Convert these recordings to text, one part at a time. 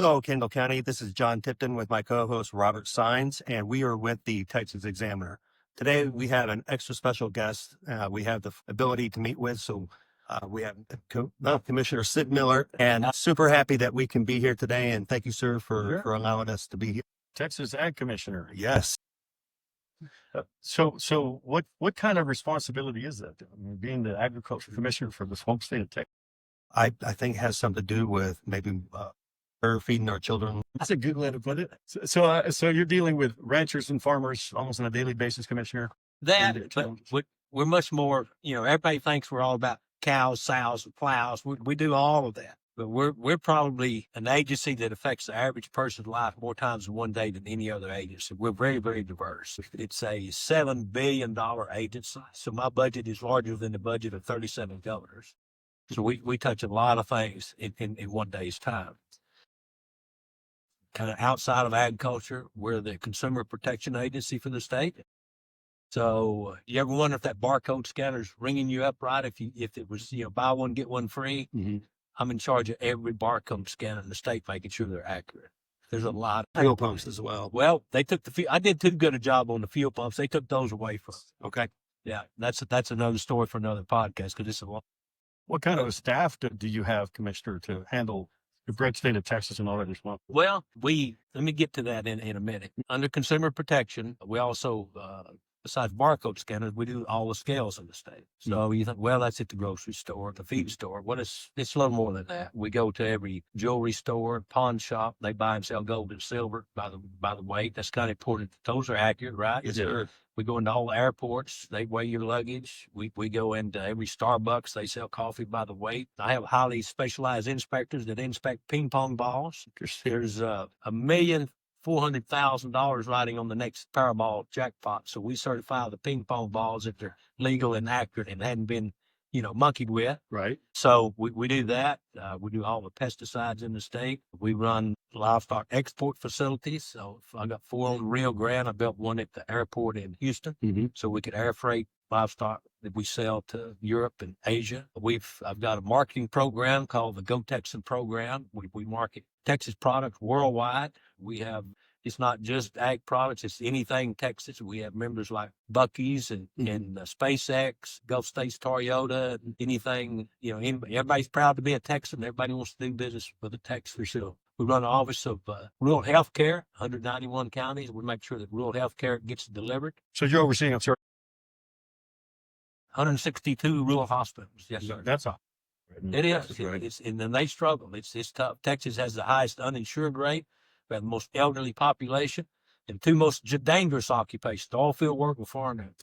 Hello, Kendall County. This is John Tipton with my co-host Robert Sines, and we are with the Texas Examiner. Today, we have an extra special guest we have the ability to meet with. So we have Commissioner Sid Miller, and super happy that we can be here today. And thank you, sir, for allowing us to be here. Texas Ag Commissioner. Yes. So what kind of responsibility is that? I mean, being the Agriculture Commissioner for this home state of Texas. I think it has something to do with maybe feeding our children. That's a good way to put it. So you're dealing with ranchers and farmers almost on a daily basis, Commissioner? But we're much more, everybody thinks we're all about cows, sows, and plows. We do all of that. But we're probably an agency that affects the average person's life more times in one day than any other agency. We're very, very diverse. It's a $7 billion agency. So my budget is larger than the budget of 37 governors. So we touch a lot of things in one day's time. Kind of outside of agriculture, we're the consumer protection agency for the state. So you ever wonder if that barcode scanner's ringing you up right? If it was, buy one, get one free, I'm in charge of every barcode scanner in the state, making sure they're accurate. There's a lot of Fuel pumps as well. Well, they took I did too good a job on the fuel pumps. They took those away from us. Okay. Yeah, that's another story for another podcast because it's a lot. What kind of a staff do you have, Commissioner, to handle the great state of Texas and all that as well? Well, let me get to that in a minute. Under consumer protection, we also, besides barcode scanners, we do all the scales in the state. So you think, well, that's at the grocery store, the feed store. Well, it's a little more than that. We go to every jewelry store, pawn shop. They buy and sell gold and silver by the weight. That's kind of important. Those are accurate, right? Yes, sir. We go into all the airports. They weigh your luggage. We go into every Starbucks. They sell coffee by the weight. I have highly specialized inspectors that inspect ping pong balls. There's $1,400,000 riding on the next Powerball jackpot. So we certify the ping pong balls that they're legal and accurate and hadn't been, monkeyed with. Right. So we do that. We do all the pesticides in the state. We run livestock export facilities. So I got 4 on the Rio Grande. I built one at the airport in Houston, so we could air freight livestock that we sell to Europe and Asia. I've got a marketing program called the Go Texan program. We market Texas products worldwide. It's not just ag products, it's anything Texas. We have members like Buc-ee's and SpaceX, Gulf States Toyota, anything, everybody's proud to be a Texan. Everybody wants to do business with a Texan. So we run an office of rural health care, 191 counties. We make sure that rural health care gets delivered. So you're overseeing, 162 rural hospitals. Yes, sir. That's all. It is. And then they struggle. It's tough. Texas has the highest uninsured rate. We have the most elderly population and 2 most dangerous occupations, the oil field work and farming.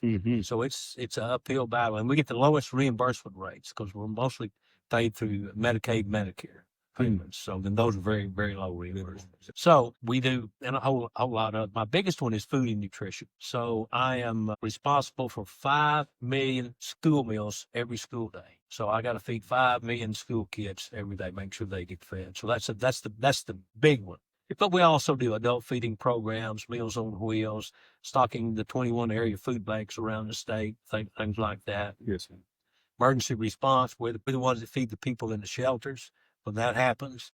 So it's an uphill battle. And we get the lowest reimbursement rates because we're mostly paid through Medicaid, Medicare payments. So then those are very, very low reimbursements. So we do, and a whole lot of, my biggest one is food and nutrition. So I am responsible for 5 million school meals every school day. So I got to feed 5 million school kids every day, make sure they get fed. So that's the big one. But we also do adult feeding programs, Meals on Wheels, stocking the 21 area food banks around the state, things like that. Yes. Emergency response, we're the ones that feed the people in the shelters when that happens.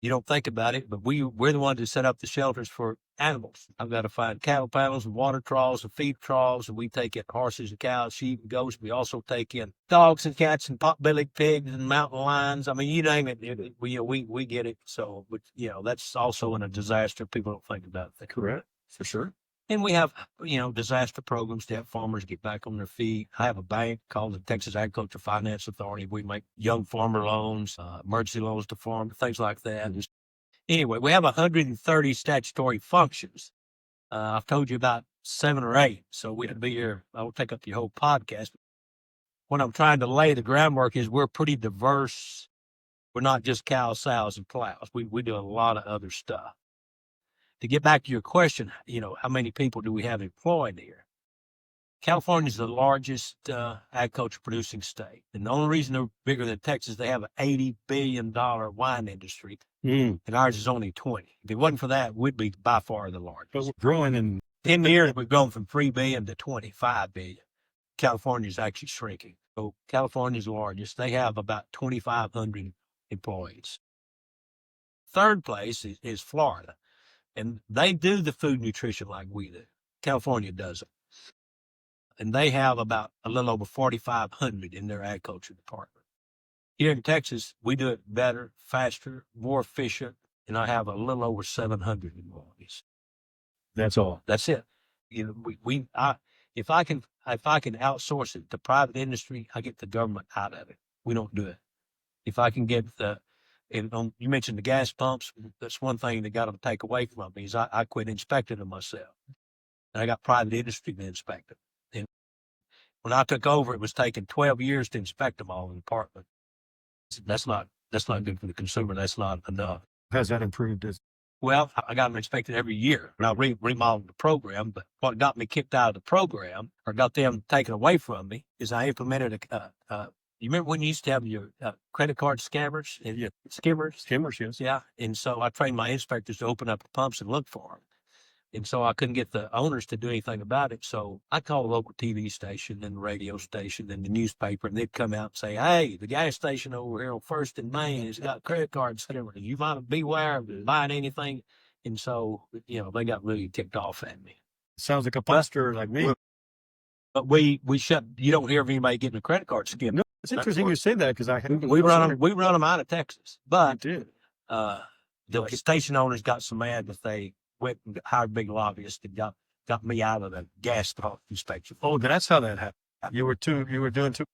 You don't think about it, but we're the ones that set up the shelters for animals. I've got to find cattle panels and water troughs and feed troughs, and we take in horses and cows, sheep and goats. We also take in dogs and cats and pot-bellied pigs and mountain lions. I mean, you name it, we get it. So, but that's also in a disaster. People don't think about that. Correct, for sure. And we have, disaster programs to help farmers get back on their feet. I have a bank called the Texas Agriculture Finance Authority. We make young farmer loans, emergency loans to farm, things like that. Anyway, we have 130 statutory functions. I've told you about 7 or 8, so we could be here. I will take up your whole podcast. What I'm trying to lay the groundwork is we're pretty diverse. We're not just cows, sows, and plows. We do a lot of other stuff. To get back to your question, how many people do we have employed here? California is the largest agriculture producing state. And the only reason they're bigger than Texas, they have an $80 billion wine industry. And ours is only 20. If it wasn't for that, we'd be by far the largest. But we're growing in 10 years, we've gone from 3 billion to 25 billion. California is actually shrinking. So California is the largest. They have about 2,500 employees. Third place is Florida. And they do the food nutrition like we do. California doesn't. And they have about a little over 4,500 in their agriculture department. Here in Texas, we do it better, faster, more efficient, and I have a little over 700 employees. That's all. That's it. You know, if I can outsource it to private industry, I get the government out of it. We don't do it. If I can get you mentioned the gas pumps. That's one thing they got to take away from me is I quit inspecting them myself. And I got private industry to inspect them. And when I took over, it was taking 12 years to inspect them all in the department. That's not good for the consumer. That's not enough. Has that improved? Well, I got them inspected every year, and I remodeled the program. But what got me kicked out of the program, or got them taken away from me, is I implemented you remember when you used to have your credit card scammers and skimmers? Skimmers, yes. Yeah. And so I trained my inspectors to open up the pumps and look for them. And so I couldn't get the owners to do anything about it. So I called a local TV station and the radio station and the newspaper, and they'd come out and say, hey, the gas station over here on First and Main has got credit cards. You might beware of buying anything. And so, you know, they got really ticked off at me. Sounds like a pastor like me. But we shut, you don't hear of anybody getting a credit card skimmed. No, it's interesting you say that because we run them out of Texas. But did. The station owners got so mad that they went and hired big lobbyists and got me out of the gas pump inspection. Oh, that's how that happened. You were doing too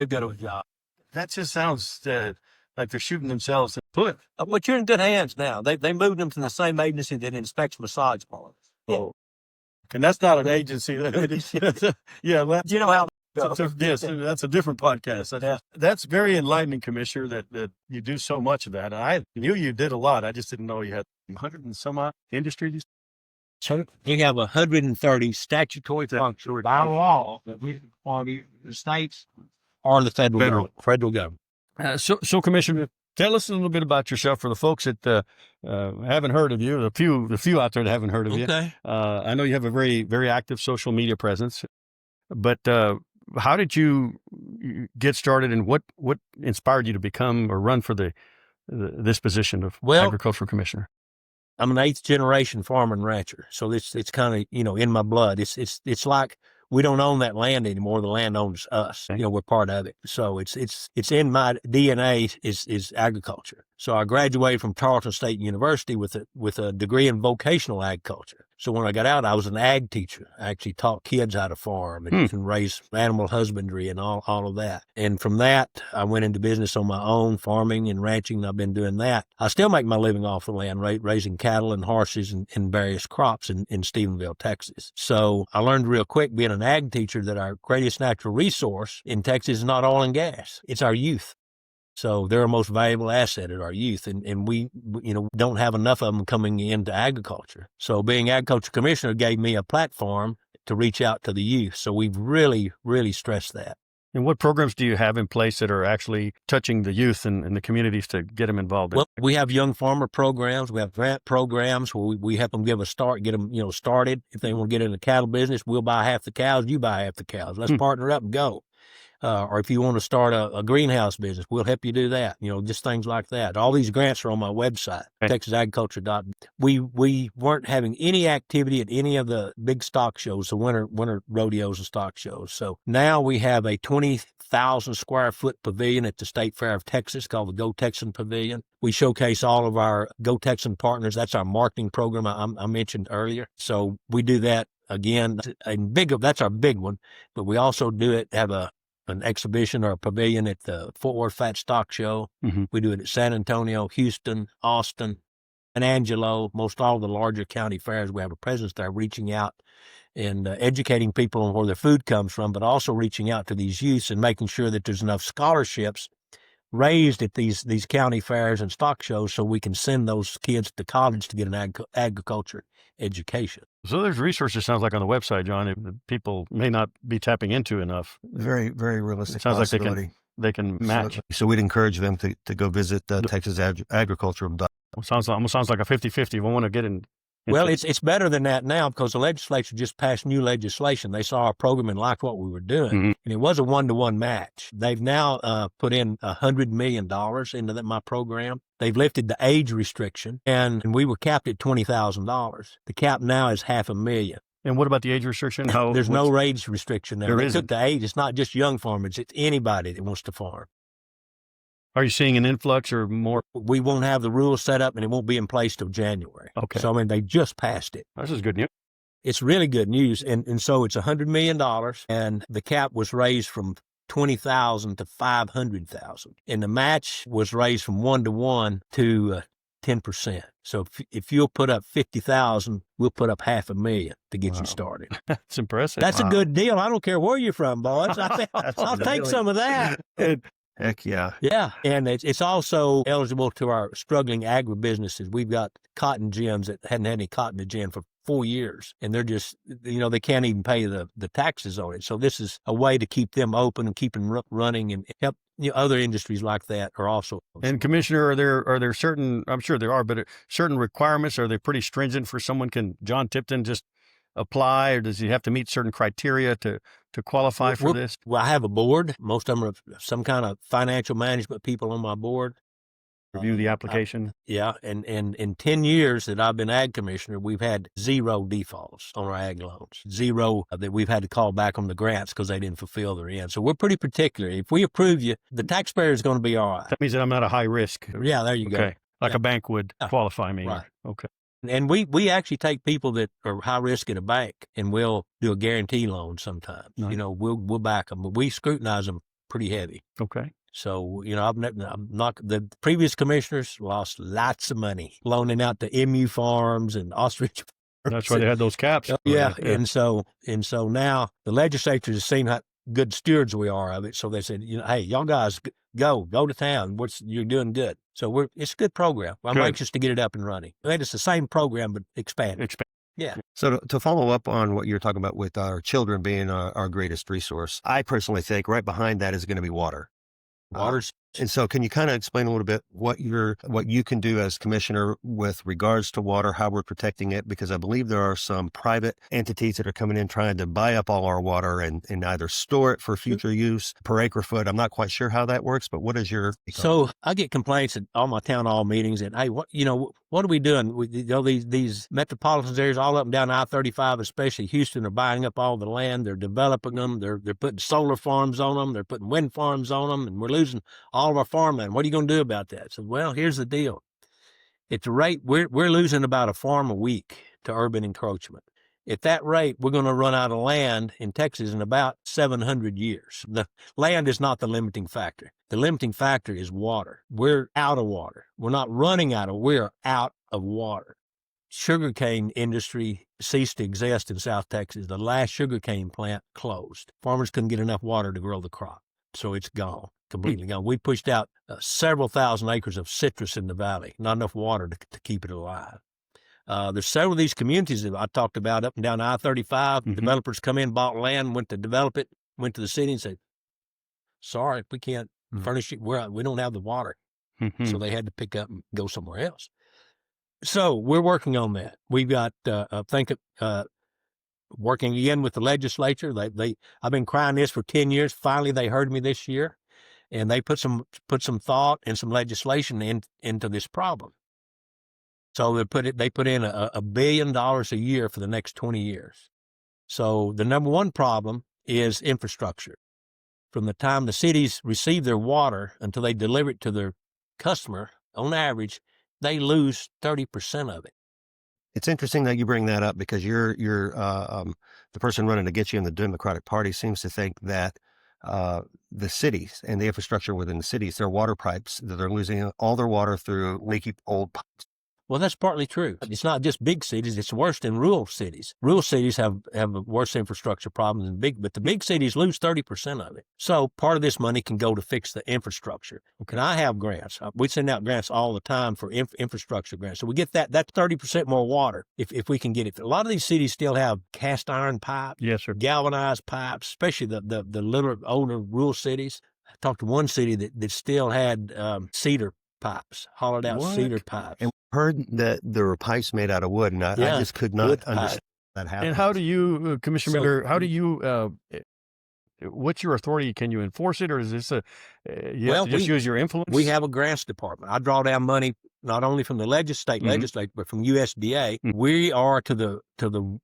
good of a job. That just sounds like they're shooting themselves in the foot. But you're in good hands now. They moved them to the same agency that inspects massage parlors. Oh, and that's not an agency. Yeah, well, you know how. Yes, that's a different podcast. That's very enlightening, Commissioner, that you do so much of that. I knew you did a lot. I just didn't know you had 100 and some odd industries. So you have 130 statutory functions by law that we on the states or the federal government. So, Commissioner, tell us a little bit about yourself for the folks that haven't heard of you. The few out there that haven't heard of you. I know you have a very, very active social media presence, but how did you get started, and what inspired you to become or run for this position of Agriculture Commissioner? I'm an 8th generation farmer and rancher, so it's kind of in my blood. It's like we don't own that land anymore; the land owns us. Okay. We're part of it. So it's in my DNA is agriculture. So I graduated from Tarleton State University with a degree in vocational agriculture. So when I got out, I was an ag teacher. I actually taught kids how to farm and raise animal husbandry and all of that. And from that, I went into business on my own, farming and ranching. And I've been doing that. I still make my living off the land, raising cattle and horses and various crops in Stephenville, Texas. So I learned real quick, being an ag teacher, that our greatest natural resource in Texas is not oil and gas. It's our youth. So they're our most valuable asset at our youth, and we don't have enough of them coming into agriculture. So being Agriculture Commissioner gave me a platform to reach out to the youth. So we've really, really stressed that. And what programs do you have in place that are actually touching the youth and the communities to get them involved? Well, we have young farmer programs. We have grant programs where we help them get them started. If they want to get in the cattle business, we'll buy half the cows, you buy half the cows. Let's partner up and go. Or if you want to start a greenhouse business, we'll help you do that. Just things like that. All these grants are on my website, TexasAgriculture.com. We weren't having any activity at any of the big stock shows, the winter rodeos and stock shows. So now we have a 20,000 square foot pavilion at the State Fair of Texas called the Go Texan Pavilion. We showcase all of our Go Texan partners. That's our marketing program I mentioned earlier. So we do that again. That's our big one, but we also have an exhibition or a pavilion at the Fort Worth Fat Stock Show. Mm-hmm. We do it at San Antonio, Houston, Austin, and Angelo. Most all the larger county fairs, we have a presence there, reaching out and educating people on where their food comes from, but also reaching out to these youths and making sure that there's enough scholarships raised at these county fairs and stock shows so we can send those kids to college to get an agriculture education. So there's resources, sounds like, on the website, John, that people may not be tapping into enough. Very, very realistic. It sounds like they can match. So we'd encourage them to go visit TexasAgriculture.com. Almost sounds like a 50-50. We want to get in Well, it's better than that now because the legislature just passed new legislation. They saw our program and liked what we were doing, and it was a 1-to-1 match. They've now put in $100 million into my program. They've lifted the age restriction, and we were capped at $20,000. The cap now is $500,000. And what about the age restriction? There's no age restriction now. They took isn't. the age. It's not just young farmers. It's anybody that wants to farm. Are you seeing an influx or more? We won't have the rules set up, and it won't be in place till January. Okay. So, I mean, they just passed it. This is good news. It's really good news. And so it's $100 million, and the cap was raised from $20,000 to $500,000. And the match was raised from 1-to-1 to 10%. So if you'll put up $50,000, we'll put up $500,000 to get you started. That's impressive. That's a good deal. I don't care where you're from, boys. I'll take some of that. Heck yeah. Yeah. And it's also eligible to our struggling agribusinesses. We've got cotton gins that hadn't had any cotton to gin for 4 years, and they're just, they can't even pay the taxes on it. So this is a way to keep them open and keep them running and help other industries like that are also. And Commissioner, are there certain, I'm sure there are, but certain requirements, are they pretty stringent for someone? Can John Tipton just apply, or does he have to meet certain criteria to qualify for this? Well, I have a board. Most of them are some kind of financial management people on my board. Review the application. Yeah. And in 10 years that I've been ag commissioner, we've had 0 defaults on our ag loans. 0 that we've had to call back on the grants because they didn't fulfill their end. So we're pretty particular. If we approve you, the taxpayer is going to be all right. That means that I'm not a high risk. Yeah, there you go. Okay. Like a bank would qualify me. Right. Okay. And we actually take people that are high risk at a bank, and we'll do a guarantee loan sometimes. Nice. We'll back them, but we scrutinize them pretty heavy. Okay. So, I'm not, the previous commissioners lost lots of money loaning out to MU farms and ostrich farms. That's why they had those caps. Yeah. And so now the legislature has seen how good stewards we are of it. So they said, hey, y'all guys go to town. You're doing good. So it's a good program. I'm anxious to get it up and running. It's the same program, but expanded. Yeah. So to follow up on what you're talking about with our children being our greatest resource, I personally think right behind that is going to be water. And so can you kind of explain a little bit what you can do as commissioner with regards to water, how we're protecting it? Because I believe there are some private entities that are coming in trying to buy up all our water and either store it for future use per acre foot. I'm not quite sure how that works, but what is your... So I get complaints at all my town hall meetings and, hey, what are we doing? These metropolitan areas all up and down I-35, especially Houston, are buying up all the land. They're developing them. They're putting solar farms on them. They're putting wind farms on them, and we're losing all of our farmland. What are you going to do about that? So, well, here's the deal. At the rate, we're losing about a farm a week to urban encroachment. At that rate, we're going to run out of land in Texas in about 700 years. The land is not the limiting factor. The limiting factor is water. We're out of water. We're not running out of, we're out of water. Sugarcane industry ceased to exist in South Texas. The last sugarcane plant closed. Farmers couldn't get enough water to grow the crop. So it's gone, completely gone. We pushed out several thousand acres of citrus in the valley, not enough water to keep it alive. There's several of these communities that I talked about up and down I-35. Developers come in, bought land, went to develop it, went to the city and said, sorry, we can't furnish it. We don't have the water. So they had to pick up and go somewhere else. So we're working on that. We've got, working again with the legislature. I've been crying this for 10 years. Finally, they heard me this year, and they put some thought and some legislation into this problem. So they put in $1 billion a year for the next 20 years. So the number one problem is infrastructure. From the time the cities receive their water until they deliver it to their customer, on average, they lose 30% of it. It's interesting that you bring that up because you're the person running against you in the Democratic Party seems to think that the cities and the infrastructure within the cities, their water pipes, that they're losing all their water through leaky old pipes. Well, that's partly true. It's not just big cities. It's worse than rural cities. Rural cities have worse infrastructure problems than but the big cities lose 30% of it. So part of this money can go to fix the infrastructure. And I have grants. We send out grants all the time for infrastructure grants. So we get that's 30% more water if we can get it. A lot of these cities still have cast iron pipes, yes, sir, galvanized pipes, especially the little older rural cities. I talked to one city that still had cedar pipes, hollowed out What? cedar pipes. And heard that there were pipes made out of wood, and I Yeah, just could wood not pipe. understand that happened. And how do you, Commissioner So- Miller, how do you, what's your authority? Can you enforce it, or is this you Well, have to just use your influence? We have a grants department. I draw down money not only from the state Mhm. legislature, but from USDA. Mhm. We are to the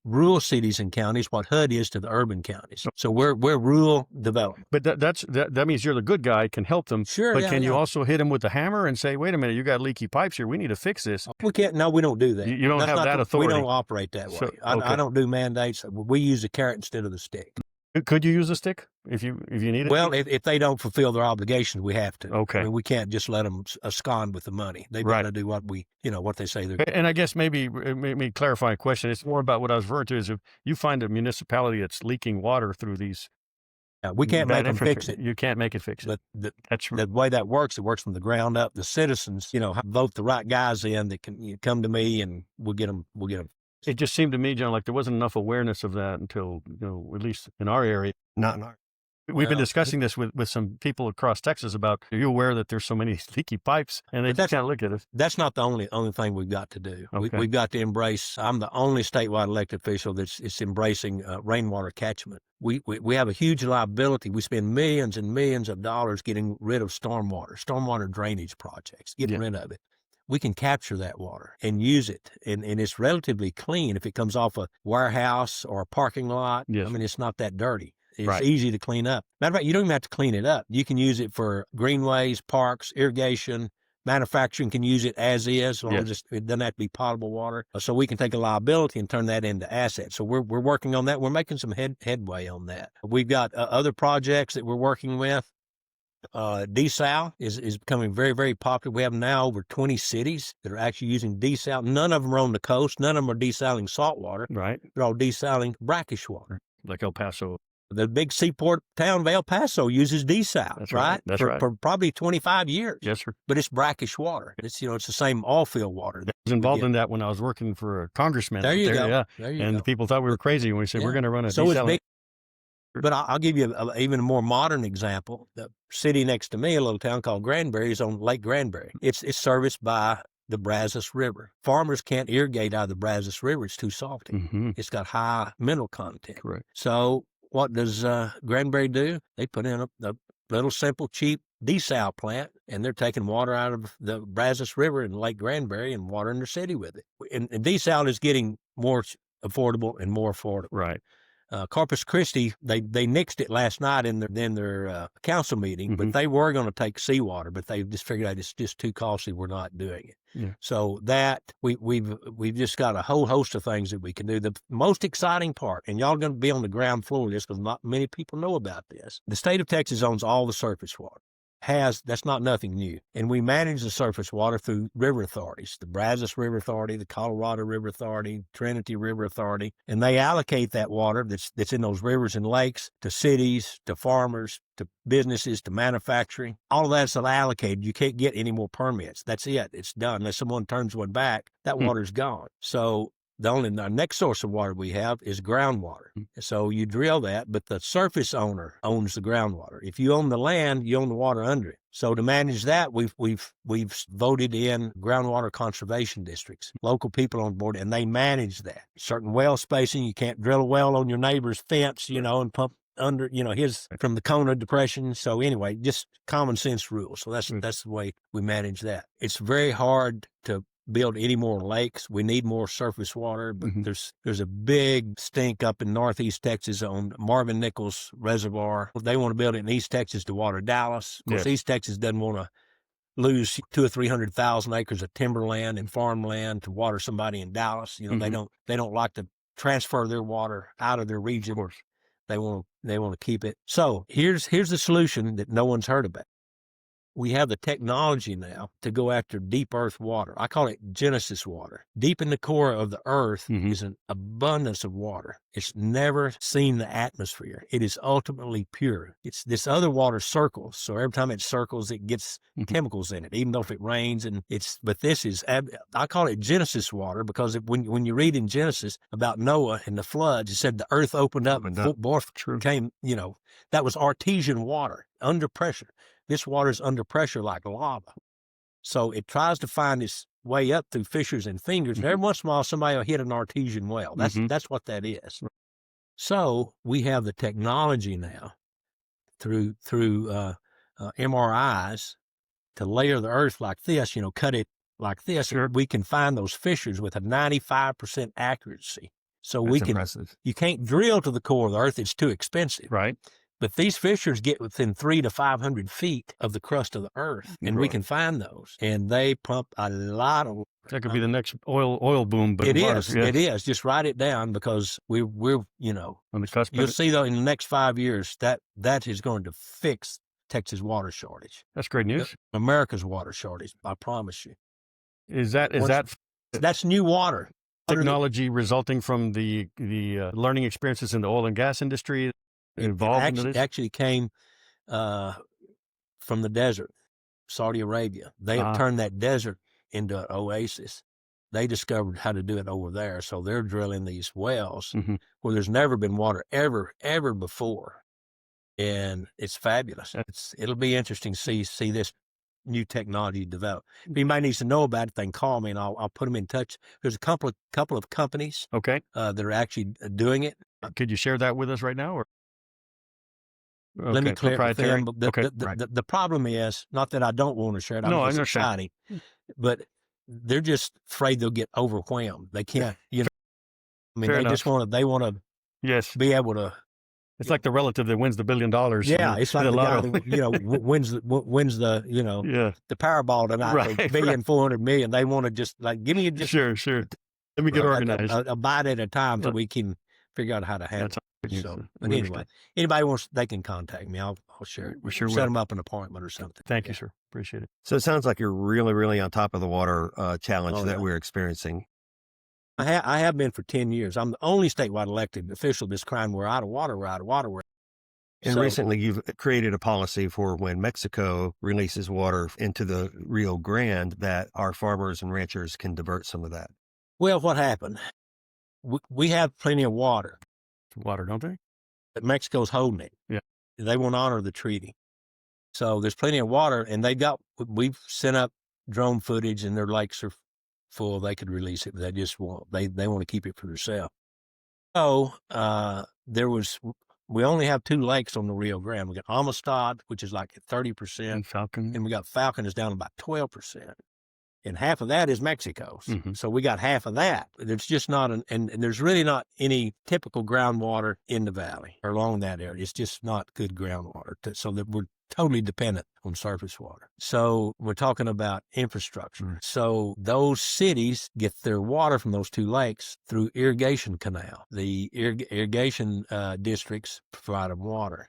rural cities and counties what HUD is to the urban counties. So we're rural development. But that means you're the good guy, can help them. Sure, But yeah, can you yeah. also hit them with the hammer and say, wait a minute, you got leaky pipes here. We need to fix this. We can't. No, we don't do that. You don't That's have not that We authority. don't operate that way. So, okay. I don't do mandates. We use the carrot instead of the stick. Could you use a stick if you need it? Well, if they don't fulfill their obligations, we have to. Okay. I mean, we can't just let them abscond with the money. They've Right. got to do what they say they're. And I guess maybe clarify a question. It's more about what I was referring to is if you find a municipality that's leaking water through these. We can't bad make them fix infrastructure, it. You can't make it fix it. But That's the way that works, it works from the ground up. The citizens, vote the right guys in that can come to me, and we'll get them. It just seemed to me, John, like there wasn't enough awareness of that until, at least in our area. Not in our. We've been Well, discussing this with some people across Texas about, are you aware that there's so many leaky pipes? And they But just can't look at it. That's not the only thing we've got to do. Okay. We've got to embrace. I'm the only statewide elected official that's embracing rainwater catchment. We have a huge liability. We spend millions and millions of dollars getting rid of stormwater drainage projects, getting rid of it. We can capture that water and use it, and it's relatively clean if it comes off a warehouse or a parking lot. Yes. I mean, it's not that dirty. It's Right. easy to clean up. Matter of fact, you don't even have to clean it up. You can use it for greenways, parks, irrigation. Manufacturing can use it as is, as long as it doesn't have to be potable water. So we can take a liability and turn that into assets. So we're working on that. We're making some headway on that. We've got other projects that we're working with. Desal is becoming very, very popular. We have now over 20 cities that are actually using desal. None of them are on the coast. None of them are desaling salt water. Right. They're all desaling brackish water. Like El Paso. The big seaport town of El Paso uses desal, That's right? right. That's for, right. for probably 25 years. Yes, sir. But it's brackish water. It's it's the same oil field water. I was involved in that when I was working for a congressman. There out you go. Yeah. There you And go. people thought we were crazy when we said, we're going to run a So it's desalination. big. But I'll give you even a more modern example. The city next to me, a little town called Granbury, is on Lake Granbury. It's serviced by the Brazos River. Farmers can't irrigate out of the Brazos River. It's too salty. Mm-hmm. It's got high mineral content. Correct. So what does Granbury do? They put in a little simple, cheap desal plant, and they're taking water out of the Brazos River in Lake Granbury and watering their city with it. And desal is getting more affordable and more affordable. Right. Corpus Christi, they nixed it last night in their council meeting, but they were going to take seawater, but they just figured out it's just too costly. We're not doing it. Yeah. So that we've just got a whole host of things that we can do. The most exciting part, and y'all going to be on the ground floor of this because not many people know about this. The state of Texas owns all the surface water. That's not nothing new. And we manage the surface water through river authorities, the Brazos River Authority, the Colorado River Authority, Trinity River Authority, and they allocate that water that's in those rivers and lakes to cities, to farmers, to businesses, to manufacturing. All of that's allocated. You can't get any more permits. That's it. It's done. Unless someone turns one back, that water's gone. So our next source of water we have is groundwater. So you drill that, but the surface owner owns the groundwater. If you own the land, you own the water under it. So to manage that, we've voted in groundwater conservation districts, local people on board, and they manage that. Certain well spacing, you can't drill a well on your neighbor's fence, and pump under, his from the Kona Depression. So anyway, just common sense rules. So that's the way we manage that. It's very hard to build any more lakes. We need more surface water, but there's a big stink up in northeast Texas on Marvin Nichols Reservoir. They want to build it in East Texas to water Dallas. Of course, East Texas doesn't want to lose 200,000 or 300,000 acres of timberland and farmland to water somebody in Dallas. They don't like to transfer their water out of their region. Of course, they want to keep it. So here's the solution that no one's heard about. We have the technology now to go after deep earth water. I call it Genesis water. Deep in the core of the earth is an abundance of water. It's never seen the atmosphere. It is ultimately pure. It's this other water circles. So every time it circles, it gets chemicals in it, even though if it rains. But this is, I call it Genesis water because when you read in Genesis about Noah and the floods, it said the earth opened up and forth came, that was artesian water under pressure. This water is under pressure like lava. So it tries to find its way up through fissures and fingers. And every once in a while, somebody will hit an artesian well. That's what that is. So we have the technology now through MRIs to layer the earth like this, cut it like this. Sure. We can find those fissures with a 95% accuracy. So That's impressive. You can't drill to the core of the earth. It's too expensive. Right. But these fissures get within 300 to 500 feet of the crust of the earth, and we can find those. And they pump a lot of. That could be the next oil boom. But it is. It is. Just write it down, because we're on the cusp. You'll see though in the next 5 years that is going to fix Texas water shortage. That's great news. America's water shortage. I promise you. That's new water technology resulting from the learning experiences in the oil and gas industry? It actually came from the desert, Saudi Arabia. They have turned that desert into an oasis. They discovered how to do it over there, so they're drilling these wells where there's never been water ever before, and it's fabulous. It'll be interesting to see this new technology develop. If anybody needs to know about it, they can call me, and I'll put them in touch. There's a couple of companies that are actually doing it. Could you share that with us right now, or? Okay. Let me clear it with them. The problem is, not that I don't want to share it. No, I just understand. exciting, but they're just afraid they'll get overwhelmed. They can't, I mean, Fair they just want to be able to. It's like the relative that wins the $1 billion. Yeah, it's like the guy that, wins the the Powerball tonight for $1,400,000,000. They want to just give me sure. Let me get organized. A bite at a time so we can figure out how to handle it. So, but anyway, anybody wants, they can contact me. I'll share it. We sure set will. them up an appointment or something. Thank you, sir. Appreciate it. So it sounds like you're really, really on top of the water challenge that we're experiencing. I have been for 10 years. I'm the only statewide elected official that's crying, we're out of water. And recently you've created a policy for when Mexico releases water into the Rio Grande that our farmers and ranchers can divert some of that. Well, what happened? We have plenty of water. Water, don't they? But Mexico's holding it. Yeah. They won't honor the treaty. So there's plenty of water, and we've sent up drone footage, and their lakes are full. They could release it, but they just won't. They want to keep it for themselves. So we only have 2 lakes on the Rio Grande. We got Amistad, which is like 30%. And Falcon. And we got Falcon is down about 12%. And half of that is Mexico's. So we got half of that. There's just not and there's really not any typical groundwater in the valley or along that area. It's just not good groundwater. So that we're totally dependent on surface water. So we're talking about infrastructure. So those cities get their water from those 2 lakes through irrigation canal. The irrigation districts provide them water.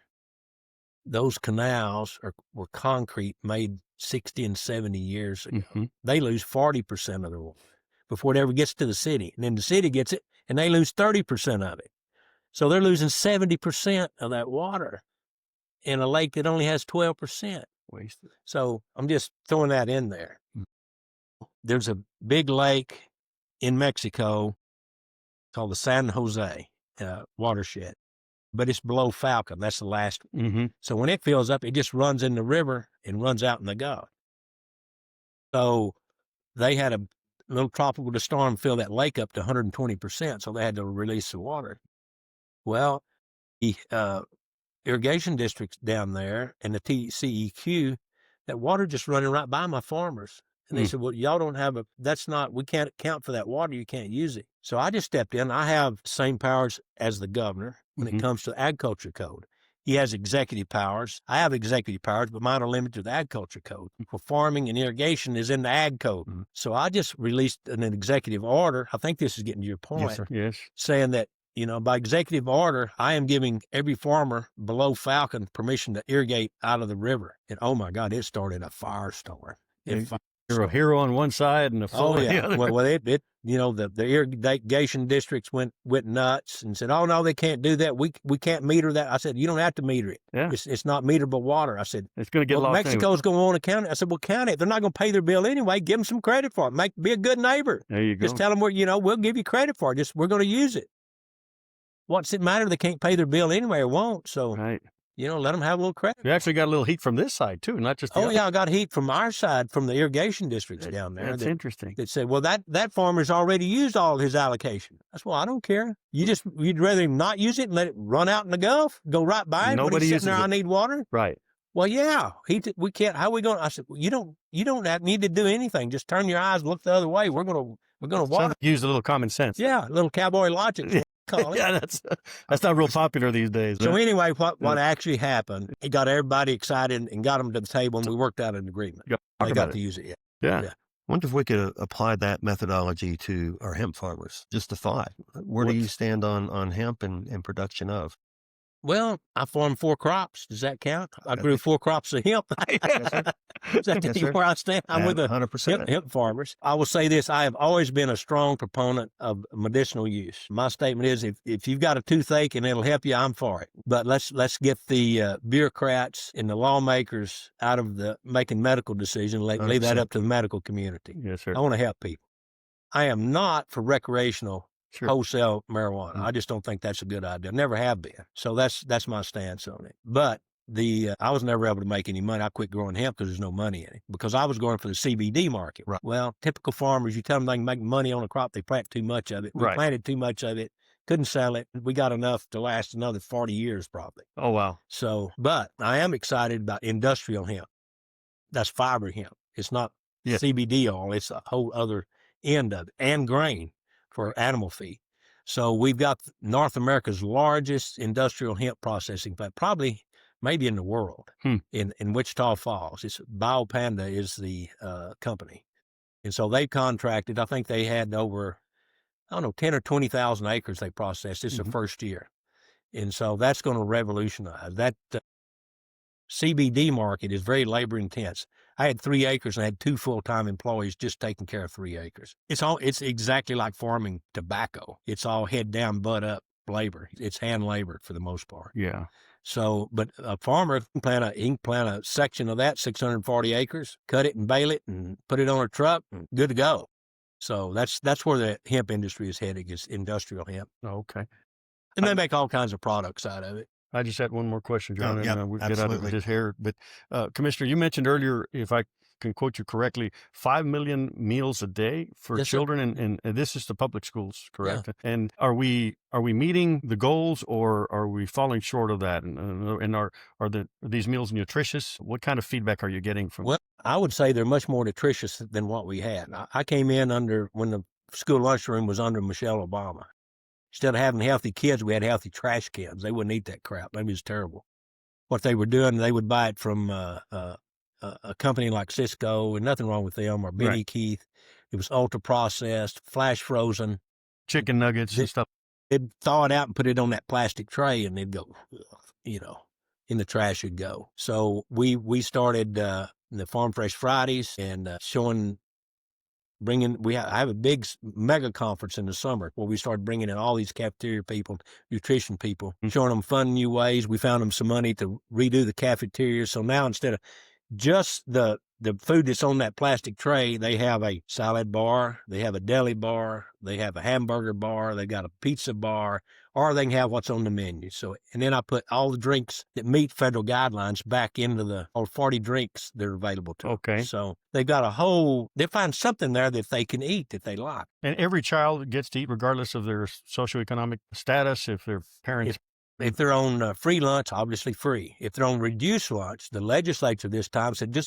Those canals were concrete made 60 and 70 years ago. They lose 40% of their water before it ever gets to the city. And then the city gets it, and they lose 30% of it. So they're losing 70% of that water in a lake that only has 12%. Wasted. So I'm just throwing that in there. There's a big lake in Mexico called the San Jose watershed, but it's below Falcon. That's the last one. So when it fills up, it just runs in the river and runs out in the Gulf. So they had a little tropical storm fill that lake up to 120%, so they had to release the water. Well, the irrigation districts down there and the TCEQ, that water just running right by my farmers. And they said, well, y'all don't have we can't account for that water. You can't use it. So I just stepped in. I have the same powers as the governor when it comes to the agriculture code. He has executive powers. I have executive powers, but mine are limited to the agriculture code. For farming and irrigation is in the ag code. So I just released an executive order. I think this is getting to your point. Yes, sir. Yes. Saying that, by executive order, I am giving every farmer below Falcon permission to irrigate out of the river. And oh my God, it started a firestorm. You're a hero on one side and a fool on the other. Well, the irrigation districts went nuts and said, "Oh no, they can't do that. We can't meter that." I said, "You don't have to meter it. Yeah. It's not meterable water." I said, "It's going to get lost." Mexico's going to want to count it. I said, "Well, count it. They're not going to pay their bill anyway. Give them some credit for it. Be a good neighbor. There you go. Just tell them we'll give you credit for it. We're going to use it. What's it matter? They can't pay their bill anyway or won't. So right. let them have a little credit. You actually got a little heat from this side too, not just the other. Yeah, I got heat from our side, from the irrigation districts down there. That's interesting. That said, well, that farmer's already used all his allocation. That's well, I don't care. You'd rather him not use it and let it run out in the Gulf, go right by him. Nobody sitting uses there. it. I need water. Right. Well, yeah, we can't. How are we going? I said, well, you don't need to do anything. Just turn your eyes, look the other way. We're gonna water. Use a little common sense. Yeah, a little cowboy logic. Call it. Yeah, that's not real popular these days. So anyway, what actually happened? It got everybody excited and got them to the table, and we worked out an agreement. They got to use it. Yeah. Wonder if we could apply that methodology to our hemp farmers. Just a thought. Where do you stand on hemp and production of? Well, I farmed 4 crops. Does that count? I grew 4 crops of hemp. Does that tell you where I stand? I'm with the 100%. hemp farmers. I will say this. I have always been a strong proponent of medicinal use. My statement is if you've got a toothache and it'll help you, I'm for it. But let's get the bureaucrats and the lawmakers out of the making medical decisions. Leave that up to the medical community. Yes, sir. I want to help people. I am not for recreational wholesale marijuana. I just don't think that's a good idea. Never have been. So that's my stance on it. But I was never able to make any money. I quit growing hemp because there's no money in it, because I was going for the CBD market. Right. Well, typical farmers, you tell them they can make money on a crop, they plant too much of it. We planted too much of it, couldn't sell it. We got enough to last another 40 years probably. Oh, wow. So, but I am excited about industrial hemp. That's fiber hemp. It's not CBD oil. It's a whole other end of it, and grain for animal feed. So we've got North America's largest industrial hemp processing plant, probably maybe in the world, in Wichita Falls. It's BioPanda is the company. And so they contracted, I think they had over, 10 or 20,000 acres they processed. This is the first year. And so that's going to revolutionize. That CBD market is very labor intense. I had 3 acres and I had 2 full-time employees just taking care of 3 acres. It's exactly like farming tobacco. It's all head down, butt up labor. It's hand labor for the most part. Yeah. So, but a farmer can plant a section of that, 640 acres, cut it and bale it and put it on a truck and good to go. So that's where the hemp industry is heading, is industrial hemp. Okay. And they make all kinds of products out of it. I just had one more question, John, and we'll get out of this here. But Commissioner, you mentioned earlier, if I can quote you correctly, 5 million meals a day for children, and this is the public schools, correct? Yeah. And are we meeting the goals, or are we falling short of that? And are these meals nutritious? What kind of feedback are you getting from? Well, I would say they're much more nutritious than what we had. I came in when the school lunchroom was under Michelle Obama. Instead of having healthy kids, we had healthy trash cans. They wouldn't eat that crap. It was terrible. What they were doing, they would buy it from a company like Cisco, and nothing wrong with them, or Benny Keith. It was ultra processed, flash frozen. Chicken nuggets and stuff. They'd thaw it out and put it on that plastic tray, and they'd go, in the trash it'd go. So we started the Farm Fresh Fridays and I have a big mega conference in the summer where we started bringing in all these cafeteria people, nutrition people, showing them fun new ways. We found them some money to redo the cafeteria. So now instead of just the food that's on that plastic tray, they have a salad bar, they have a deli bar, they have a hamburger bar, they got a pizza bar, or they can have what's on the menu. So, and then I put all the drinks that meet federal guidelines back into all 40 drinks that are available to them. Okay. So they've got they find something there that they can eat that they like. And every child gets to eat regardless of their socioeconomic status, if their parents... If they're on free lunch, obviously free. If they're on reduced lunch, the legislature this time said,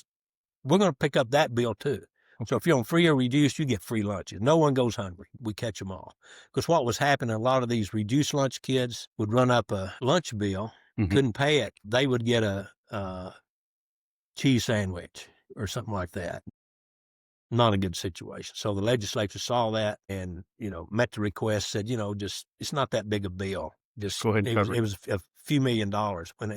we're going to pick up that bill too. So if you're on free or reduced, you get free lunches. No one goes hungry. We catch them all. Because what was happening, a lot of these reduced lunch kids would run up a lunch bill, couldn't pay it. They would get a cheese sandwich or something like that. Not a good situation. So the legislature saw that and, met the request, said, it's not that big a bill. Just go ahead and cover it. It was a few $1 million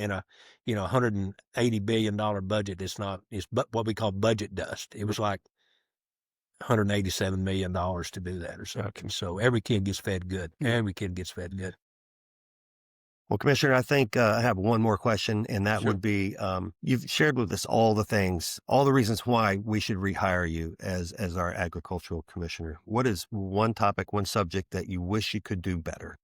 in a $180 billion budget. It's what we call budget dust. It was like $187 million to do that or something. Okay. So every kid gets fed good. Every kid gets fed good. Well, Commissioner, I think I have one more question, and that would be, you've shared with us all the things, all the reasons why we should rehire you as our agricultural commissioner. What is one topic, one subject that you wish you could do better?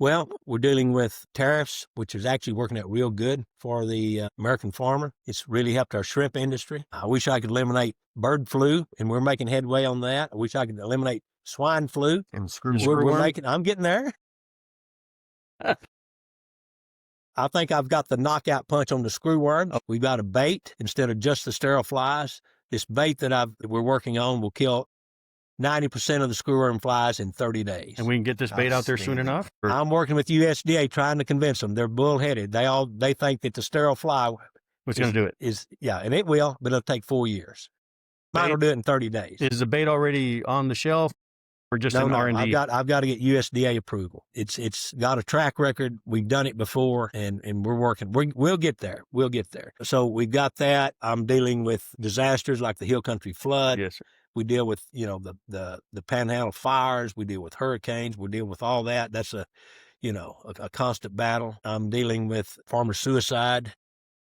Well, we're dealing with tariffs, which is actually working out real good for the American farmer. It's really helped our shrimp industry. I wish I could eliminate bird flu, and we're making headway on that. I wish I could eliminate swine flu. And I'm getting there. I think I've got the knockout punch on the screwworm. We've got a bait instead of just the sterile flies. This bait that we're working on will kill 90% of the screwworm flies in 30 days. And we can get this bait out there soon enough? I'm working with USDA trying to convince them. They're bullheaded. They think that the sterile fly What's going to do it? And it will, but it'll take 4 years. Mine will do it in 30 days. Is the bait already on the shelf or just an R&D? I've got to get USDA approval. It's got a track record. We've done it before, and we're working. We'll get there. We'll get there. So we've got that. I'm dealing with disasters like the Hill Country flood. Yes, sir. We deal with, the Panhandle fires. We deal with hurricanes. We deal with all that. That's a constant battle. I'm dealing with farmer suicide.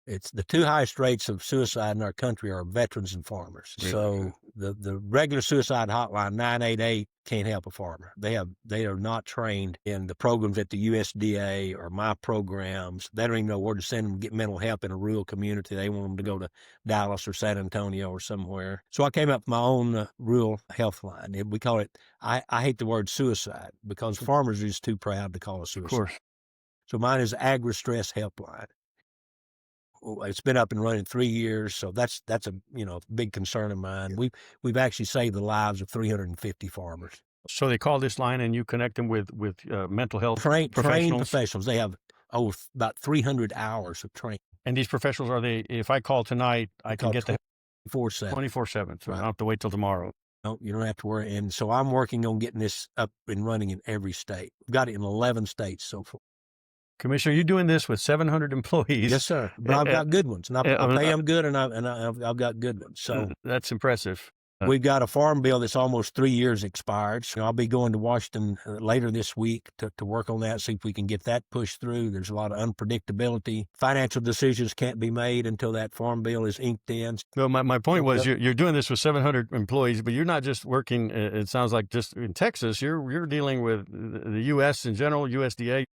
It's the two highest rates of suicide in our country are veterans and farmers. Really? So the regular suicide hotline 988 can't help a farmer. They are not trained in the programs at the USDA or my programs. They don't even know where to send them to get mental help in a rural community. They want them to go to Dallas or San Antonio or somewhere. So I came up with my own rural health line. We call it, I hate the word suicide because farmers are just too proud to call it suicide. Of course. So mine is Agri-Stress Helpline. It's been up and running 3 years, so that's a big concern of mine. We've actually saved the lives of 350 farmers. So they call this line, and you connect them with mental health Trained professionals. professionals. They have about 300 hours of training. And these professionals, are they? If I call tonight, I can get the 24/7. 24/7. So Right. I don't have to wait till tomorrow. No, you don't have to worry. And so I'm working on getting this up and running in every state. We've got it in 11 states so far. Commissioner, you're doing this with 700 employees. Yes, sir. But I've got good ones, and I pay them good, and I've got good ones. So That's impressive. we've got a farm bill that's almost 3 years expired. So I'll be going to Washington later this week to work on that, see if we can get that pushed through. There's a lot of unpredictability. Financial decisions can't be made until that farm bill is inked in. Well, my point was you're doing this with 700 employees, but you're not just working, it sounds like, just in Texas. You're dealing with the U.S. in general, USDA.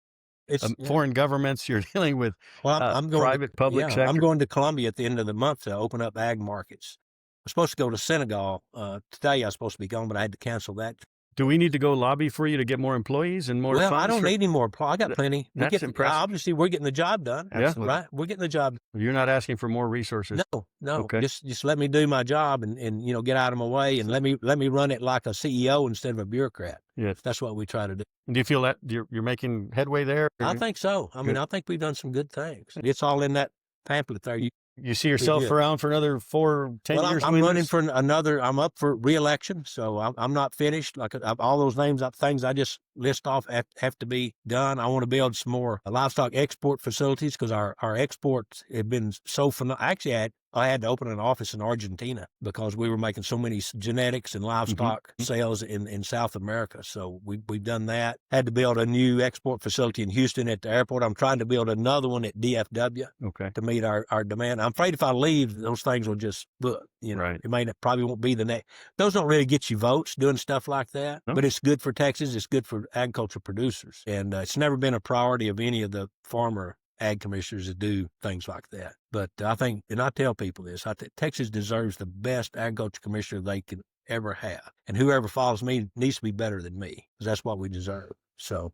Foreign governments. You're dealing with I'm going private, public sector. I'm going to Colombia at the end of the month to open up ag markets. I'm supposed to go to Senegal today. I was supposed to be gone, but I had to cancel that. Do we need to go lobby for you to get more employees and more funds? Well, I don't need any more. I got plenty. That's impressive. Obviously, we're getting the job done. Yeah. Right? We're getting the job. You're not asking for more resources. No. Okay. Just let me do my job and get out of my way and let me run it like a CEO instead of a bureaucrat. Yes. That's what we try to do. Do you feel that you're making headway there? I think so. I mean, I think we've done some good things. It's all in that pamphlet there. You see yourself around for another 10 years? I'm running for another. I'm up for re-election, so I'm not finished. Like all those things I just list off have to be done. I want to build some more livestock export facilities because our exports have been so phenomenal. Actually, I had to open an office in Argentina because we were making so many genetics and livestock sales in South America. So we've done that. Had to build a new export facility in Houston at the airport. I'm trying to build another one at DFW to meet our demand. I'm afraid if I leave, those things will just book. Right. It probably won't be the next. Those don't really get you votes doing stuff like that, but it's good for Texas. It's good for agriculture producers. And it's never been a priority of any of the farmer ag commissioners to do things like that. But I think, and I tell people this, I think Texas deserves the best agriculture commissioner they can ever have. And whoever follows me needs to be better than me because that's what we deserve. So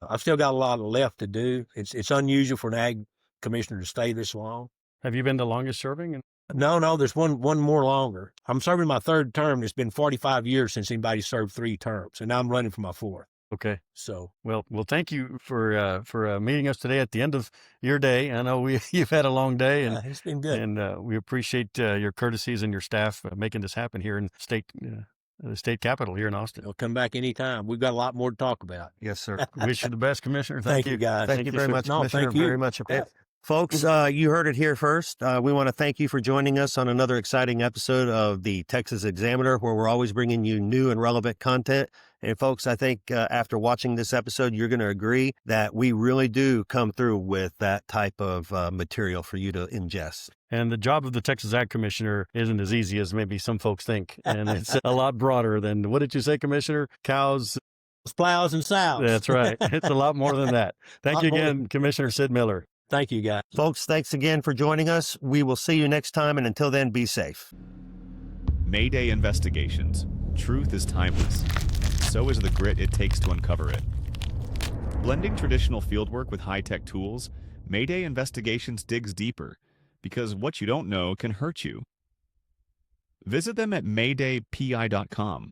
I've still got a lot left to do. It's unusual for an ag commissioner to stay this long. Have you been the longest serving? No, there's one more longer. I'm serving my third term. It's been 45 years since anybody served 3 terms, and now I'm running for my 4th. Okay. So well, thank you for meeting us today at the end of your day. I know you've had a long day, and it's been good. And we appreciate your courtesies and your staff making this happen here in the state capital here in Austin. I'll come back anytime. We've got a lot more to talk about. Yes, sir. Wish you the best, Commissioner. Thank you, guys. Thank you very much, Commissioner. Thank you. Very much. Folks, you heard it here first. We want to thank you for joining us on another exciting episode of the Texas Examiner, where we're always bringing you new and relevant content. And folks, I think after watching this episode, you're going to agree that we really do come through with that type of material for you to ingest. And the job of the Texas Ag Commissioner isn't as easy as maybe some folks think. And it's a lot broader than, what did you say, Commissioner? Cows, plows and sows. That's right. It's a lot more than that. Thank Lot you more again, Commissioner Sid Miller. Thank you, guys. Folks, thanks again for joining us. We will see you next time, and until then, be safe. Mayday Investigations. Truth is timeless. So is the grit it takes to uncover it. Blending traditional fieldwork with high-tech tools, Mayday Investigations digs deeper, because what you don't know can hurt you. Visit them at maydaypi.com.